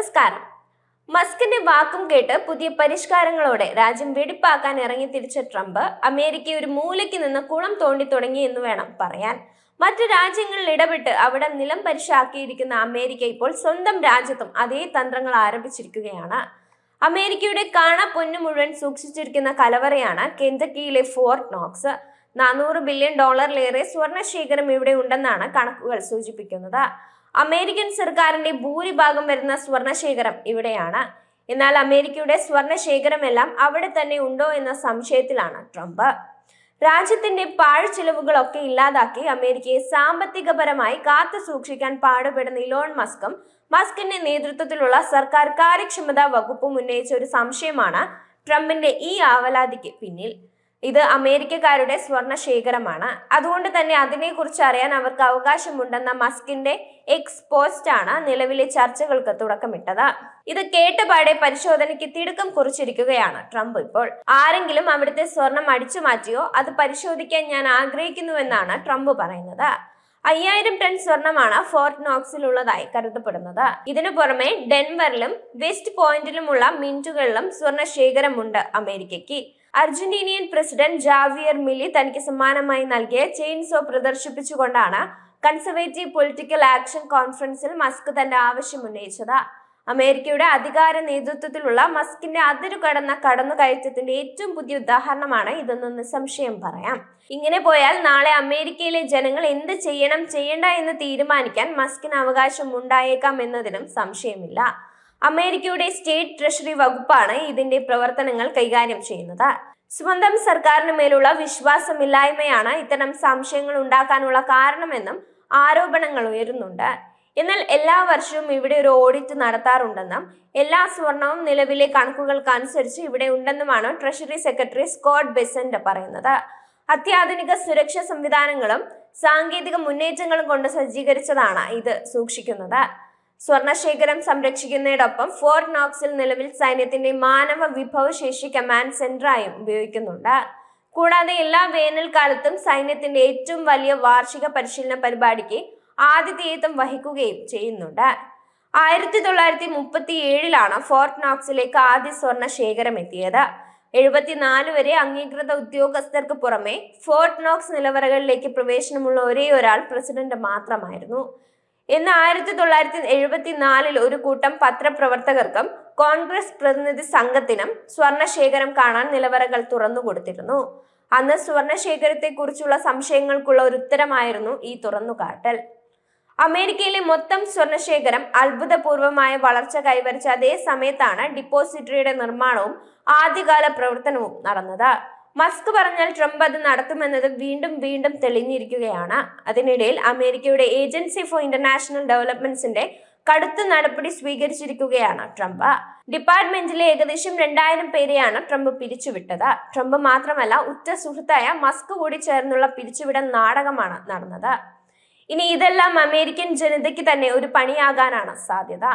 നമസ്കാരം. മസ്കിന്റെ വാക്കും കേട്ട് പുതിയ പരിഷ്കാരങ്ങളോടെ രാജ്യം വെടിപ്പാക്കാൻ ഇറങ്ങി തിരിച്ച ട്രംപ് അമേരിക്കയെ ഒരു മൂലയ്ക്ക് നിന്ന് കുളം തോണ്ടി തുടങ്ങി എന്ന് വേണം പറയാൻ. മറ്റു രാജ്യങ്ങളിൽ ഇടപെട്ട് അവിടെ നിലം പരിശാക്കിയിരിക്കുന്ന അമേരിക്ക ഇപ്പോൾ സ്വന്തം രാജ്യത്തും അതേ തന്ത്രങ്ങൾ ആരംഭിച്ചിരിക്കുകയാണ്. അമേരിക്കയുടെ കാണ പൊന്നു മുഴുവൻ സൂക്ഷിച്ചിരിക്കുന്ന കലവറയാണ് കെൻറ്റക്കിയിലെ ഫോർട്ട് നോക്സ്. $400 ബില്യൺ സ്വർണ്ണ ശേഖരം ഇവിടെ ഉണ്ടെന്നാണ് കണക്കുകൾ സൂചിപ്പിക്കുന്നത്. അമേരിക്കൻ സർക്കാരിന്റെ ഭൂരിഭാഗം വരുന്ന സ്വർണശേഖരം ഇവിടെയാണ്. എന്നാൽ അമേരിക്കയുടെ സ്വർണശേഖരമെല്ലാം അവിടെ തന്നെ ഉണ്ടോ എന്ന സംശയത്തിലാണ് ട്രംപ്. രാജ്യത്തിന്റെ പാഴ്ചിലവുകളൊക്കെ ഇല്ലാതാക്കി അമേരിക്കയെ സാമ്പത്തികപരമായി കാത്തു സൂക്ഷിക്കാൻ പാടുപെടുന്ന ഇലോൺ മസ്കിന്റെ നേതൃത്വത്തിലുള്ള സർക്കാർ കാര്യക്ഷമതാ വകുപ്പും ഉന്നയിച്ച ഒരു സംശയമാണ് ട്രംപിന്റെ ഈ ആവലാതിക്ക് പിന്നിൽ. ഇത് അമേരിക്കക്കാരുടെ സ്വർണ്ണ ശേഖരമാണ്, അതുകൊണ്ട് തന്നെ അതിനെക്കുറിച്ച് അറിയാൻ അവർക്ക് അവകാശമുണ്ടെന്ന മസ്കിന്റെ എക്സ് പോസ്റ്റാണ് നിലവിലെ ചർച്ചകൾക്ക് തുടക്കമിട്ടത്. ഇത് കേട്ടപാടെ പരിശോധനയ്ക്ക് തിടുക്കം കുറിച്ചിരിക്കുകയാണ് ട്രംപ് ഇപ്പോൾ. ആരെങ്കിലും അവിടുത്തെ സ്വർണം അടിച്ചു മാറ്റിയോ അത് പരിശോധിക്കാൻ ഞാൻ ആഗ്രഹിക്കുന്നുവെന്നാണ് ട്രംപ് പറയുന്നത്. 5000 ടൺ സ്വർണമാണ് ഫോർട്ട് നോക്സിലുള്ളതായി കരുതപ്പെടുന്നത്. ഇതിനു പുറമെ ഡെൻവറിലും വെസ്റ്റ് പോയിന്റിലുമുള്ള മിന്റുകളിലും സ്വർണ്ണ ശേഖരമുണ്ട് അമേരിക്കയ്ക്ക്. അർജന്റീനിയൻ പ്രസിഡന്റ് ജാവിയർ മിലി തനിക്ക് സമ്മാനമായി നൽകിയ ചെയിൻസോ പ്രദർശിപ്പിച്ചുകൊണ്ടാണ് കൺസർവേറ്റീവ് പൊളിറ്റിക്കൽ ആക്ഷൻ കോൺഫറൻസിൽ മസ്ക് തന്റെ ആവശ്യം ഉന്നയിച്ചത്. അമേരിക്കയുടെ അധികാര നേതൃത്വത്തിലുള്ള മസ്കിന്റെ അതിരു കടന്ന കടന്നുകയറ്റത്തിന്റെ ഏറ്റവും പുതിയ ഉദാഹരണമാണ് ഇതെന്ന് നിസ്സംശയം പറയാം. ഇങ്ങനെ പോയാൽ നാളെ അമേരിക്കയിലെ ജനങ്ങൾ എന്ത് ചെയ്യണം ചെയ്യണ്ട എന്ന് തീരുമാനിക്കാൻ മസ്കിന് അവകാശം ഉണ്ടായേക്കാം എന്നതിനും സംശയമില്ല. അമേരിക്കയുടെ സ്റ്റേറ്റ് ട്രഷറി വകുപ്പാണ് ഇതിന്റെ പ്രവർത്തനങ്ങൾ കൈകാര്യം ചെയ്യുന്നത്. സ്വന്തം സർക്കാരിന് മേലുള്ള വിശ്വാസമില്ലായ്മയാണ് ഇത്തരം സംശയങ്ങൾ ഉണ്ടാക്കാനുള്ള കാരണമെന്നും ആരോപണങ്ങൾ ഉയരുന്നുണ്ട്. എന്നാൽ എല്ലാ വർഷവും ഇവിടെ ഒരു ഓഡിറ്റ് നടത്താറുണ്ടെന്നും എല്ലാ സ്വർണവും നിലവിലെ കണക്കുകൾക്കനുസരിച്ച് ഇവിടെ ഉണ്ടെന്നുമാണ് ട്രഷറി സെക്രട്ടറി സ്കോട്ട് ബെസന്റ് പറയുന്നത്. അത്യാധുനിക സുരക്ഷാ സംവിധാനങ്ങളും സാങ്കേതിക മുന്നേറ്റങ്ങളും കൊണ്ട് സജ്ജീകരിച്ചതാണ് ഇത് സൂക്ഷിക്കുന്നത്. സ്വർണശേഖരം സംരക്ഷിക്കുന്നതോടൊപ്പം ഫോർട്ട് നോക്സിൽ നിലവിൽ സൈന്യത്തിന്റെ മാനവ വിഭവശേഷി കമാൻഡ് സെന്ററായും ഉപയോഗിക്കുന്നുണ്ട്. കൂടാതെ എല്ലാ വേനൽക്കാലത്തും സൈന്യത്തിന്റെ ഏറ്റവും വലിയ വാർഷിക പരിശീലന പരിപാടിക്ക് ആതിഥേയത്വം വഹിക്കുകയും ചെയ്യുന്നുണ്ട്. 1937 ഫോർട്ട് നോക്സിലേക്ക് ആദ്യ സ്വർണ്ണ ശേഖരം എത്തിയത്. 74 വരെ അംഗീകൃത ഉദ്യോഗസ്ഥർക്ക് പുറമെ ഫോർട്ട് നോക്സ് നിലവറകളിലേക്ക് പ്രവേശനമുള്ള ഒരേയൊരാൾ പ്രസിഡന്റ് മാത്രമായിരുന്നു. ഇന്ന് 1974 ഒരു കൂട്ടം പത്രപ്രവർത്തകർക്കും കോൺഗ്രസ് പ്രതിനിധി സംഘത്തിനും സ്വർണശേഖരം കാണാൻ നിലവറകൾ തുറന്നുകൊടുത്തിരുന്നു. അന്ന് സ്വർണശേഖരത്തെ കുറിച്ചുള്ള സംശയങ്ങൾക്കുള്ള ഒരു ഉത്തരമായിരുന്നു ഈ തുറന്നുകാട്ടൽ. അമേരിക്കയിലെ മൊത്തം സ്വർണശേഖരം അത്ഭുതപൂർവമായ വളർച്ച കൈവരിച്ച അതേ സമയത്താണ് ഡിപ്പോസിറ്ററിയുടെ നിർമ്മാണവും ആദ്യകാല പ്രവർത്തനവും നടന്നത്. മസ്ക് പറഞ്ഞാൽ ട്രംപ് അത് നടത്തുമെന്നത് വീണ്ടും വീണ്ടും തെളിഞ്ഞിരിക്കുകയാണ്. അതിനിടയിൽ അമേരിക്കയുടെ ഏജൻസി ഫോർ ഇന്റർനാഷണൽ ഡെവലപ്മെന്റ്സിന്റെ കടുത്ത നടപടി സ്വീകരിച്ചിരിക്കുകയാണ് ട്രംപ്. ഡിപ്പാർട്ട്മെന്റിലെ ഏകദേശം 2000 പേരെയാണ് ട്രംപ് പിരിച്ചുവിട്ടത്. ട്രംപ് മാത്രമല്ല, ഉറ്റ സുഹൃത്തായ മസ്ക് കൂടി ചേർന്നുള്ള പിരിച്ചുവിടൽ നാടകമാണ് നടന്നത്. ഇനി ഇതെല്ലാം അമേരിക്കൻ ജനതയ്ക്ക് തന്നെ ഒരു പണിയാകാനാണ് സാധ്യത.